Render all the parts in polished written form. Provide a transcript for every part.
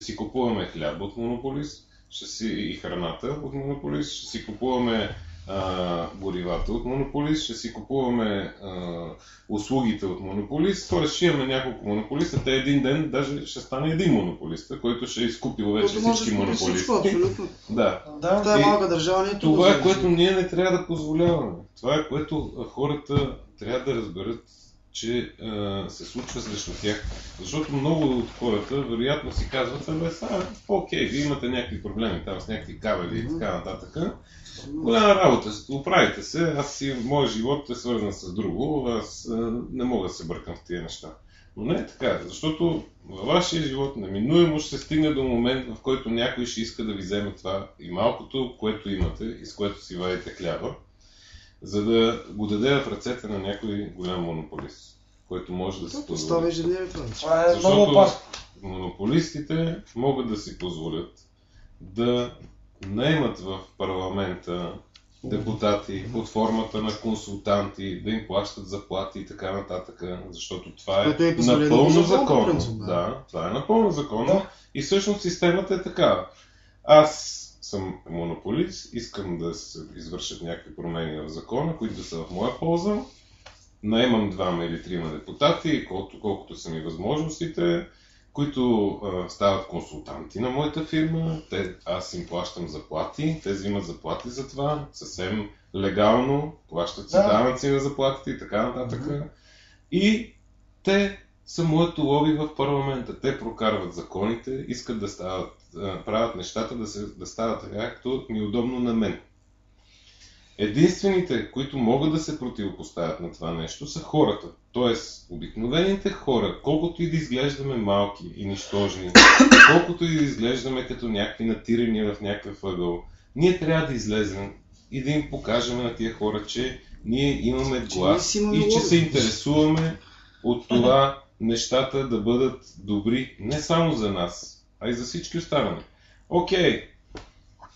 си купуваме хляб от монополист, и храната от монополист, ще си купуваме горивата от монополист, ще си купуваме услугите от монополист, т.е. ще имаме няколко монополиста, те един ден даже ще стане един монополист, който ще е изкупил вече всички монополисти. Абсолютно. Да. В тази малка държава не е това. Това е което ние не трябва да позволяваме. Това е което хората трябва да разберат, че се случва срещу тях. Защото много от хората вероятно си казват, окей, вие имате някакви проблеми там с някакви кабели и така нататък. Голяма работа, оправите се, моят живот е свързан с друго, аз не мога да се бъркам в тия неща. Но не е така, защото във вашия живот неминуемо ще се стигне до момент, в който някой ще иска да ви вземе това и малкото, което имате и с което си вадите хляба, за да го даде в ръцете на някой голям монополист, който може да си позволи. Това е много опасно. Монополистите могат да си позволят да наемат в парламента депутати под формата на консултанти, да им плащат заплати и така нататък, защото това е напълно законно. Да, това е напълно законно и всъщност системата е такава. Аз съм монополист, искам да се извършат някакви промени в закона, които да са в моя полза, наемам 2 или 3 депутати, колкото са ми възможностите, които стават консултанти на моята фирма, аз им плащам заплати, те взимат заплати за това, съвсем легално, плащат си данъци на заплатите и така нататък. И те са моето лоби в парламента. Те прокарват законите, искат да правят нещата да стават така, както ми е удобно на мен. Единствените, които могат да се противопоставят на това нещо, са хората. Тоест, обикновените хора, колкото и да изглеждаме малки и нищожни, колкото и да изглеждаме като някакви натирани в някакъв ъгъл, ние трябва да излезем и да им покажем на тия хора, че ние имаме глас и че се интересуваме от това нещата да бъдат добри не само за нас, а и за всички останали. Окей,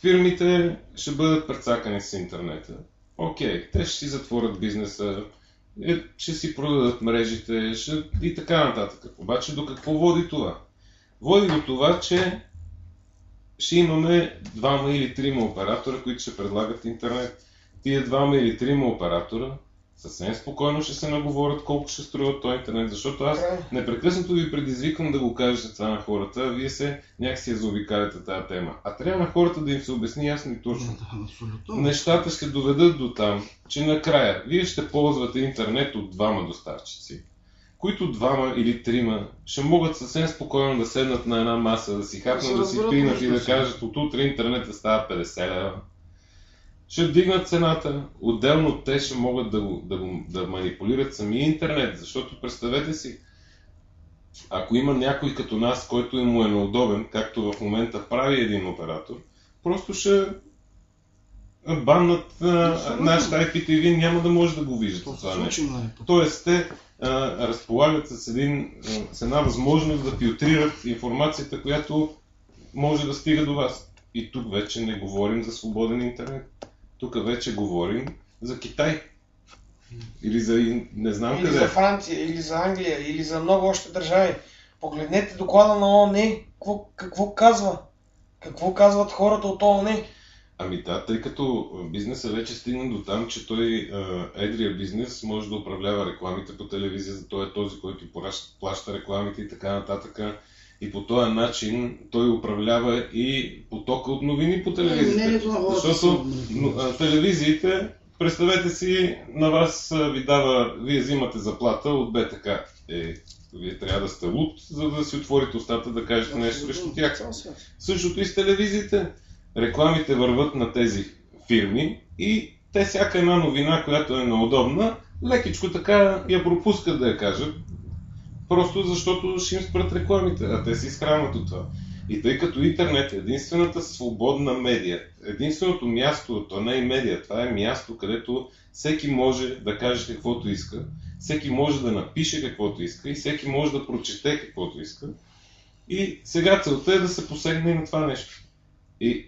фирмите ще бъдат прецакани с интернета. Окей, те ще си затворят бизнеса, ще си продадат мрежите и така нататък. Обаче до какво води това? Води до това, че ще имаме 2 или 3 оператора, които ще предлагат интернет. Тия 2 или 3 оператора съвсем спокойно ще се наговорят колко ще струва този интернет, защото аз непрекъснато ви предизвикам да го кажете това на хората, а вие се някакси заобикаляте тази тема. А трябва на хората да им се обясни ясно и точно. Нещата ще доведат до там, че накрая вие ще ползвате интернет от 2 доставчици, които 2 или 3 ще могат съвсем спокойно да седнат на една маса, да си хапнат, да си пинат и да кажат от утре интернетът става 50 лева. Ще вдигнат цената, отделно те ще могат да манипулират самия интернет, защото представете си, ако има някой като нас, който му е неудобен, както в момента прави един оператор, просто ще баннат нашата IPTV, няма да може да го виждате това нещо. Тоест те разполагат с една възможност да филтрират информацията, която може да стига до вас. И тук вече не говорим за свободен интернет. Тук вече говорим за Китай. Или за не знам къде. Или за Франция, или за Англия, или за много още държави. Погледнете доклада на ООН. Какво казва? Какво казват хората от ООН? Ами да, тъй като бизнесът вече стигна до там, че той, едрия бизнес, може да управлява рекламите по телевизия, за той е този, който плаща рекламите и така нататък. И по този начин той управлява и потока от новини по телевизията. Защото телевизиите, представете си, на вас ви дава, вие взимате заплата от БТК. Вие трябва да сте луд, за да си отворите устата да кажете нещо срещу тях. Същото и с телевизиите. Рекламите върват на тези фирми и те всяка една новина, която е неудобна, лекичко така я пропускат да я кажат. Просто защото ще им спрат рекламите, а те се изхранват от това. И тъй като интернет е единствената свободна медия, единственото място, то не е медия, това е място, където всеки може да каже каквото иска, всеки може да напише каквото иска и всеки може да прочете каквото иска. И сега целта е да се посегне на това нещо. И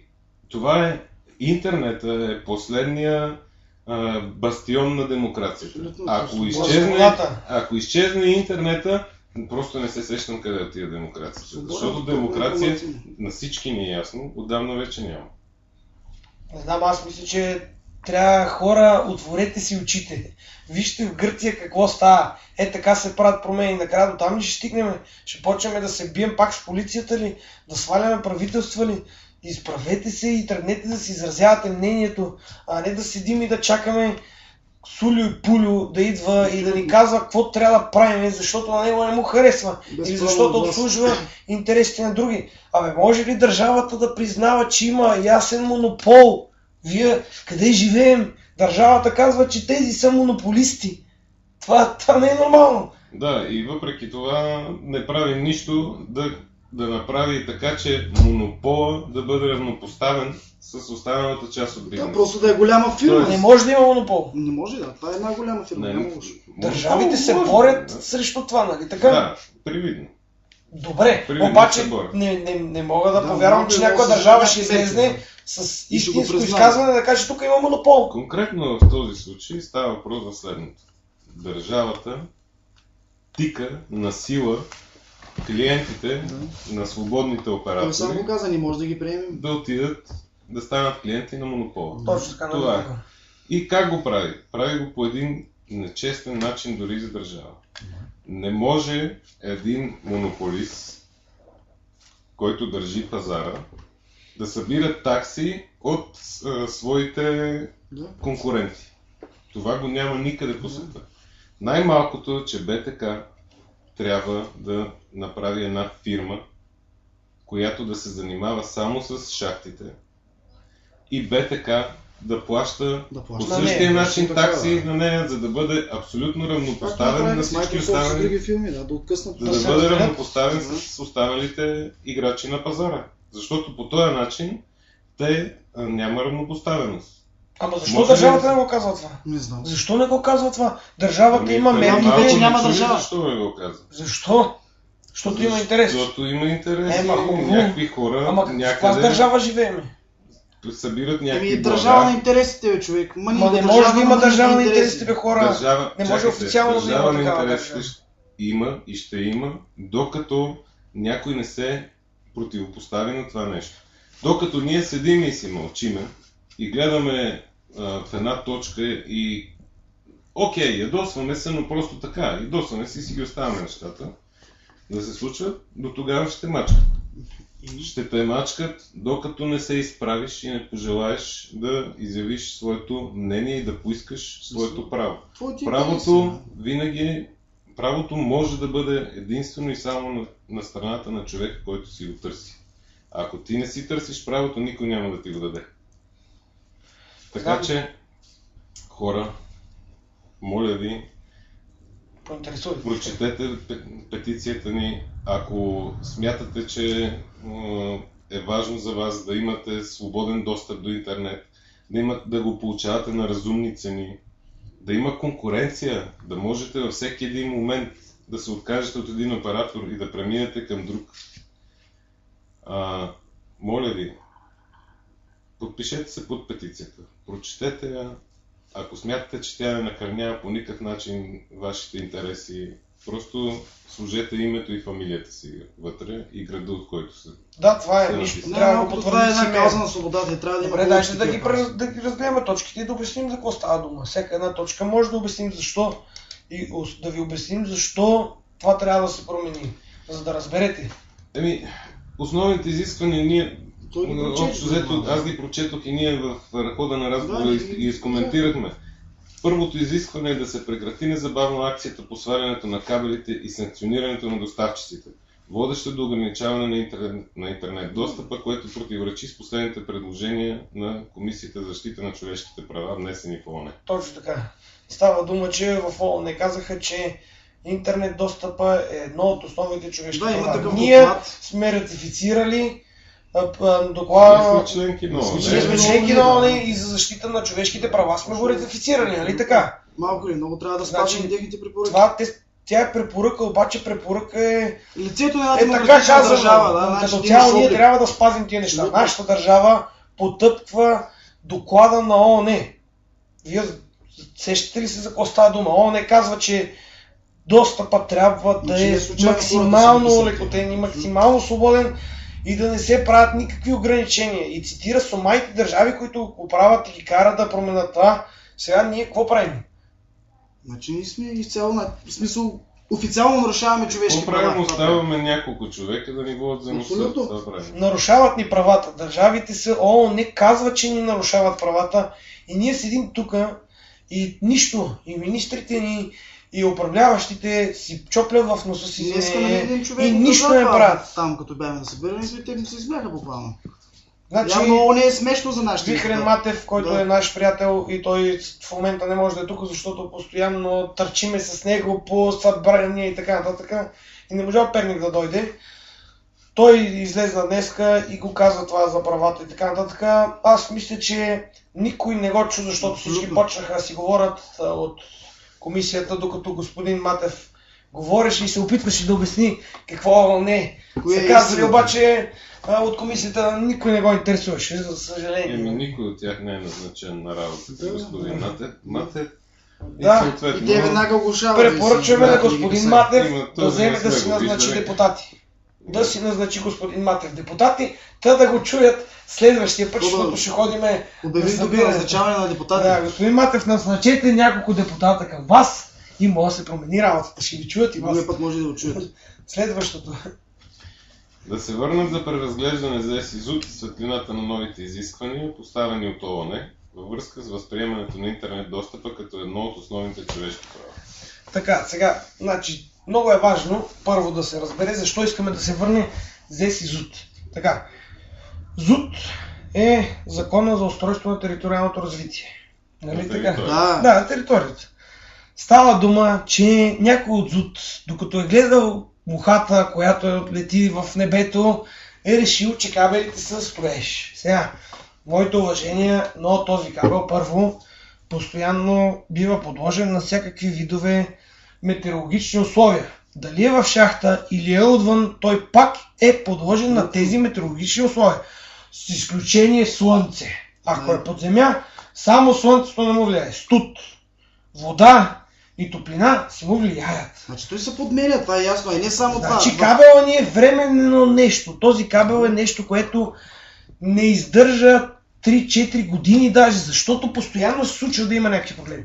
това е, интернета е последния бастион на демокрацията. Ако изчезне интернета, Просто не се сещам къде отива демокрацията. Свободен Защото поток на демокрация информация. на всички ни е ясно, отдавна вече няма. Не знам, аз мисля, че трябва хора, отворете си очите. Вижте в Гърция какво става. Така се правят промени. Накрая до там ли ще стигнем? Ще почнем да се бием пак с полицията ли? Да сваляме правителства ли? Изправете се и тръгнете да си изразявате мнението, а не да седим и да чакаме Сулю и Пулю да идва и да ни казва какво трябва да правим, защото на него не му харесва. Или защото обслужва интересите на други. Може ли държавата да признава, че има ясен монопол? Вие къде живеем? Държавата казва, че тези са монополисти. Това не е нормално. Да, и въпреки това не прави нищо да направи така, че монопола да бъде равнопоставен с останалата част от бизнеса. Да, просто да е голяма фирма. Не може да има монопол. Не може, да. Това е една голяма фирма. Не, Няма лошо. Държавите се може, борят да. срещу това, нали така? Да, привидно. Добре, Привидно обаче се борят. не мога да Да, повярвам, малко че е някоя много държава с ще някакви излезне мерки, с И ще го истинско признае. изказване да каже, тук има монопол. Конкретно в този случай става въпрос за следното. Държавата тика на сила клиентите на свободните Той оператори сам го каза, не може да ги приемем. да отидат да станат клиенти на монопола. Точно така. Това е. Много. И как го прави? Прави го по един нечестен начин дори за държава. Не може един монополист, който държи пазара, да събира такси от своите Да. конкуренти. Това го няма никъде по света. Най-малкото е, че БТК трябва да направи една фирма, която да се занимава само с шахтите и БТК да плаща Да по плаща. същия начин точно така, такси да. на нея, за да бъде абсолютно Както равнопоставен направи на с всички Microsoft с останали, други филми, да откъснат. за Да да се бъде разберат. равнопоставен Да. с останалите играчи на пазара. Защото по този начин няма равнопоставеност. Ама защо Може ли държавата да- не го казва това? Не знам. Защо не го казва това? Държавата има преди мерки. малко вече не няма чули държава. Защо не го казва? Защо? Защото има интерес. Защото има интерес. Ема, хубаво. Някакви хора Ама каква някъде държава живеем? събират някакви Държава на блага. интересите, бе, човек. Ма не може да има държава на интересите, бе, хора. Държава, Не може чакайте, официално да държава има на такава интересите държава. има и ще има, докато някой не се противопостави на това нещо. Докато ние седим и си мълчиме и гледаме в една точка и окей, ядосваме се, но просто така, ядосваме се и си ги оставяме нещата да се случват, до тогава ще мачкат. Ще те мачкат, докато не се изправиш и не пожелаеш да изявиш своето мнение и да поискаш своето право. Правото може да бъде единствено и само на страната на човека, който си го търси. А ако ти не си търсиш правото, никой няма да ти го даде. Така че, хора, моля ви, Поинтересувайте. прочетете петицията ни. Ако смятате, че е важно за вас да имате свободен достъп до интернет, да го получавате на разумни цени, да има конкуренция, да можете във всеки един момент да се откажете от един оператор и да преминете към друг. Моля ви, подпишете се под петицията, прочетете я. Ако смятате, че тя не накърнява по никакъв начин вашите интереси, просто сложете името и фамилията си вътре и града, от който се. Да, това е Да, нищо. Не, Трябва да го малко това е потвърди една кауза на свободата и трябва да има. Добре, повече дайте такива каузи. да ги разгледаме точките и да обясним за какво става дума. Всяка една точка може да обясним защо и да ви обясним защо това трябва да се промени, за да разберете. Основните изисквания ние, Той ги прочете, общо взето, да. аз ги прочетох и ние в хода на разговора Да, и изкоментирахме. Първото изискване е да се прекрати незабавно акцията по свалянето на кабелите и санкционирането на доставчиците, водеща до ограничаване на интернет достъпа, което противоречи с последните предложения на Комисията за защита на човешките права, внесени в ООН. Точно така. Става дума, че в ООН казаха, че интернет достъпа е едно от основните човешки Да, има права. такъв Ние доклад. сме ратифицирали доклада. Ние сме членки на ООН. Ние сме членки на ООН и за защита на човешките права сме го ратифицирали, нали така? Малко ли, много трябва да Значи, спазим техните препоръки. Тя е препоръка, обаче препоръка е Лицето на една така демократична казано. държава, да, Като значи цяло имаш ние облик. трябва да спазим тия неща. Абсолютно. Нашата държава потъпква доклада на ООН. Вие сещате ли се за какво става дума? ООН казва, че достъпа трябва да Значи е не случайно максимално хората са олекотен и максимално свободен и да не се правят никакви ограничения. И цитира сумайте държави, които го правят и ги карат да променят това. Сега ние какво правим? Значи ние сме изцяло, в смисъл, официално нарушаваме човешки Какво правим? права. Оставаме няколко човека да ни водят за носа. Абсолютно. Това правим. Нарушават ни правата. Държавите са, не казват, че ни нарушават правата. И ние седим тук и нищо. И министрите ни, и управляващите си чоплят в носа си Днеска на един човек и го нищо каза не правят. Там, като бяхме да събираме, те ми се измяха буквално. Значи, Явно не е смешно за нашите Вихрен хора. Матев, който Да. е наш приятел и той в момента не може да е тук, защото постоянно търчиме с него по събрания и така нататък. И не може от Перник да дойде. Той излезна днеска и го казва това за правата и така нататък. Аз мисля, че никой не го чу, защото всички Абсолютно. почнаха да си говорят от комисията, докато господин Матев говореше и се опитваше да обясни какво не Кое са е казали, истината? обаче от комисията никой не го интересуваше, за съжаление. Никой от тях не е назначен на работа, господин Матев. Да, И те веднага оглушават. Препоръчваме на господин Матев Има да този, вземе не сме да си го назначи виждали. депутати. Да си назначи господин Матев депутати, да го чуят следващия път, Хубаво. защото ще ходиме Обяви на тук събиране. назначаване на депутати. Да, господин Матев, назначете няколко депутата към вас и може да се промени работата. Ще ви чуят и вас. Другия път може да го чуят. Следващото. Да се върнат за преразглеждане за СИЗУТ и светлината на новите изисквания, поставени от ООН, във връзка с възприемането на интернет достъпа като едно от основните човешки права. Така, сега, значи, много е важно първо да се разбере защо искаме да се върне ЗЕС и ЗУТ. Така, ЗУТ е Закона за устройство на териториалното развитие. Нали На така? територията. Да. Да, на територията. Става дума, че някой от ЗУТ, докато е гледал мухата, която лети в небето, е решил, че кабелите са строеж. Сега, моите уважения, но този кабел първо постоянно бива подложен на всякакви видове метеорологични условия. Дали е в шахта или е отвън, той пак е подложен на тези метеорологични условия. С изключение слънце. Ако е под земя, само слънцето не му влияе. Студ, вода и топлина си му влияят. Значи той се подменя, това е ясно. И не само Значи това. кабела ни е временно нещо. Този кабел е нещо, което не издържа 3-4 години даже, защото постоянно се случва да има някакви проблеми.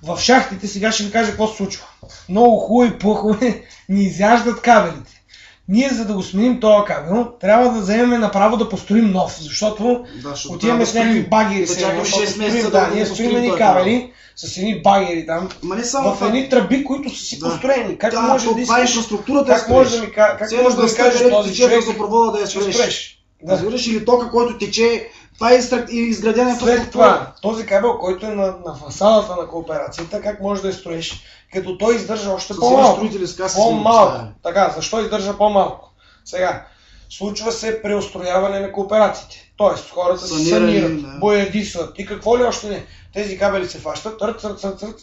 В шахтите, сега ще ви кажа какво се случва. Много хубави плъхове ни изяждат кабелите. Ние, за да го сменим този кабел, трябва да вземем направо да построим нов, защото Да, защото отиваме трябва с някакви строим. багери. Да сега, чакаме защото 6 месеца да, да ние го строим построим едни този кабели с едни багери там, Ма не само в това. едни тръби, които са си Да. построени. Как Да, може да това искаш? инфраструктурата е Как може да ми, как Все може да ми кажеш този човек, газопровода да я ще спреш. спреш? Да. Разбираш, или тока, който тече, това е изградена След инфраструктура. това, този кабел, който е на фасадата на кооперацията, как може да я строиш, като той издържа още С по-малко. строители с каси По-малко. сме го Така, защо издържа по-малко? Сега, случва се преустрояване на кооперациите. Тоест, хората се Саниране, санират, да. боядисват и какво ли още не. Тези кабели се фащат, трът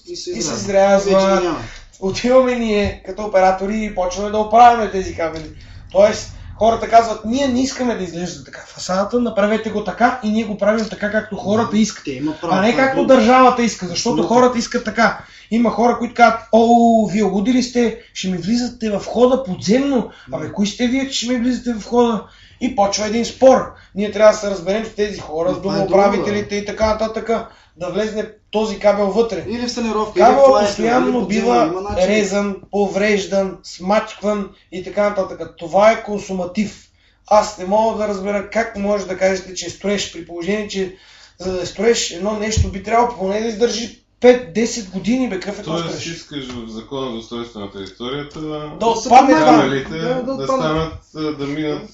И се и се изрязват. Вече ги изрязват. няма. Отиваме ние като оператори и почваме да оправяме тези кабели. Тоест, хората казват, ние не искаме да изглежда така фасадата, направете го така и ние го правим така, както хората искат. Те имат право. А не това е както друго. държавата иска, защото Абсолютно. хората искат така. Има хора, които казват, вие лудили сте, ще ми влизате в хода подземно. Абе, кои сте вие, че ще ми влизате в хода? И почва един спор. Ние трябва да се разберем с тези хора, с Това е домоуправителите и така нататък, да влезне този кабел вътре. Или в санировка, или в Кабелът лайф, или постоянно подземно, бива има начин. резан, повреждан, смачкван и така нататък. Това е консуматив. Аз не мога да разбера как може да кажете, че строеш, при положение, че за да строеш едно нещо би трябвало поне да издържи 5-10 години, бе, какъв е това Тоест строеш? искаш в закона за устройство на територията Да отпадне това. кабелите Да да отпадне. станат, да минат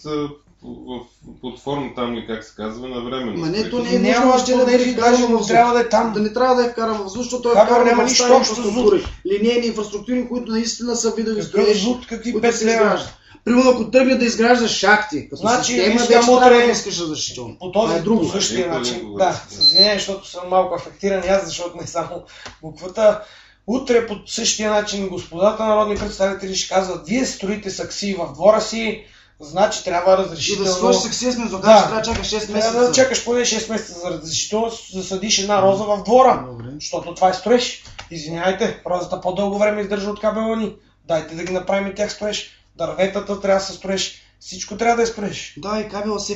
под форма там ли, как се казва, на временно. Ма не, то не е Няма нужно още да да не е даже вкарано в не въздух. трябва да е там. Да не трябва да е вкаран в въздух, защото той е Кабел вкаран няма в нищо стари общо с инфраструктури. Линейни инфраструктури, които наистина са видови Какъв строежи, зуд, какви които 5 се лева? изграждат. Примерно, ако тръгне да изграждаш шахти, като Значи, система, искам вече трябва утре да искаш разрешително. По Това този, е друго. по същия Леко, начин. леко, Да, да. с извинение, защото съм малко афектиран и аз, защото не само буквата. Утре по същия начин господата народни представители ще казват, вие строите сакси в двора си, значи трябва И да разрешително. свършиш саксия с мезока, Да. ще трябва да чакаш 6 месеца. Трябва да чакаш поне 6 месеца за разрешително, да засадиш една роза в двора. Добре. Защото това е строеж. Извинявайте, розата по-дълго време издържа от кабела ни. Дайте да ги направим и тях строеж. Дърветата трябва да се строеш. Всичко трябва да я строеш. Да, и кабела се